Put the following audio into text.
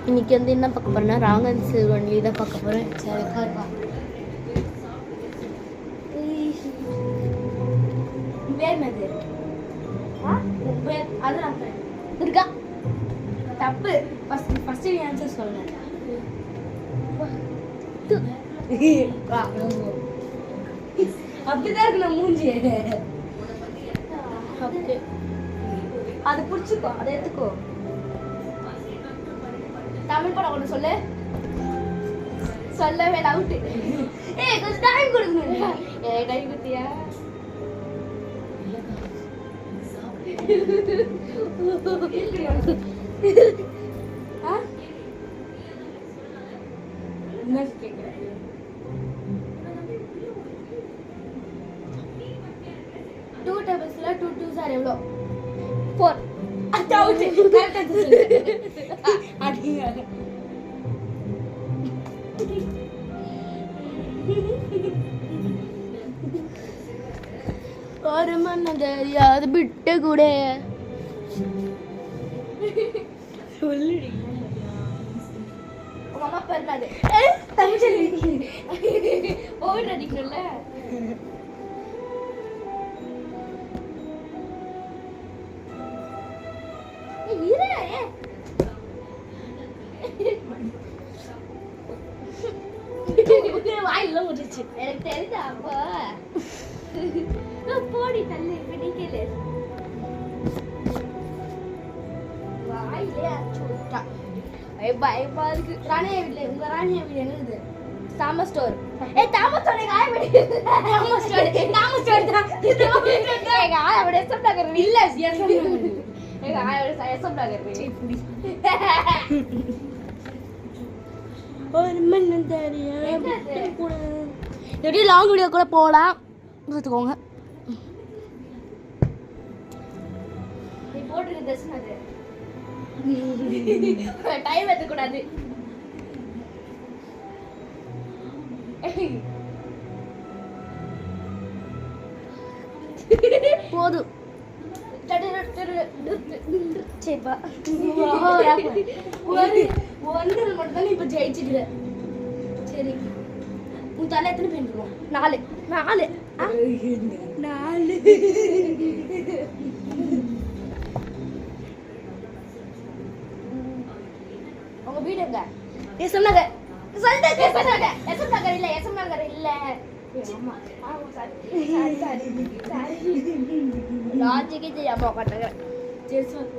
இன்னைக்கு வந்து என்ன பார்க்க போறேன்னா ராங்கன் சில்வன்லி தான் பார்க்க போறேன். சரி கார்வா பேர் என்னது? பேர் அது நான் இருக்கா தப்பு. ஃபர்ஸ்ட் நீ ஆன்சர் சொல்லுங்க. அப்படிதான் இருக்கு நான் மூஞ்சி. ஓகே அது புடிச்சுக்கோ, அதை எடுத்துக்கோ. தமிழ் படம் ஒன்று சொல்லு. சொல்லவே அவுட்டு. ஏய் கொஞ்சம் டைம் கொடுங்க. ஏய் டைம் கொடுத்தியா? என்ன கேக்குற? டூ டேபிள்ஸ்ல 2 2s ஆர் எவ்வளோ? 4. அது அவுட். கரெக்ட்டா சொல்லு. அடிங்க. ஒரு மண்ணு தெரியாது விட்டு கூட சொல்லுடி. உங்க அம்மா பேர் என்னது? தமிழ் ஓவர் அடிக்கணும்ல. வாயில முடிச்சு எனக்கு தெரிஞ்சா அப்போ போடி தள்ளு பிடிக்கல வாயிலே அடிச்சு விட்டா. பயமா இருக்கு. ராணியா வீட்டுல உங்க ராணியா வீடு என்னது? Thomas store. தாமஸ் ஸ்டோர் எங்க ஆயா வீடு. தாமஸ் ஸ்டோர் தான். எங்க ஆயா வீடு எஸ்எம் நகர் இல்ல. எங்க ஆயா வீடு எஸ்எம் நகர். ஒரு மண்ணு தெரியாது கூட எப்படி லாங் வீடியோ கூட போகலாம் பார்த்துக்கோங்க. நீ போட்டுருக்க ட்ரெஸ் அது டைம் எடுக்க கூடாது. போதும் சரிப்பா. ஒன்று மட்டும் தான் இப்ப ஜெயிச்சுக்கிற. சரி உன் தலை எத்தனை பேர் இருக்கும்? 4. 4 உங்க வீடு எங்க? எஸ்எம் நகர். சொல்லிட்டேன் எஸ்எம் நகர். எஸ்எம் நகர் இல்ல. எஸ்எம் நகர் இல்ல. ஆமா சாரி லாஜிக்கே தெரியாம உட்காந்துக்கிறேன். சரி சொல்.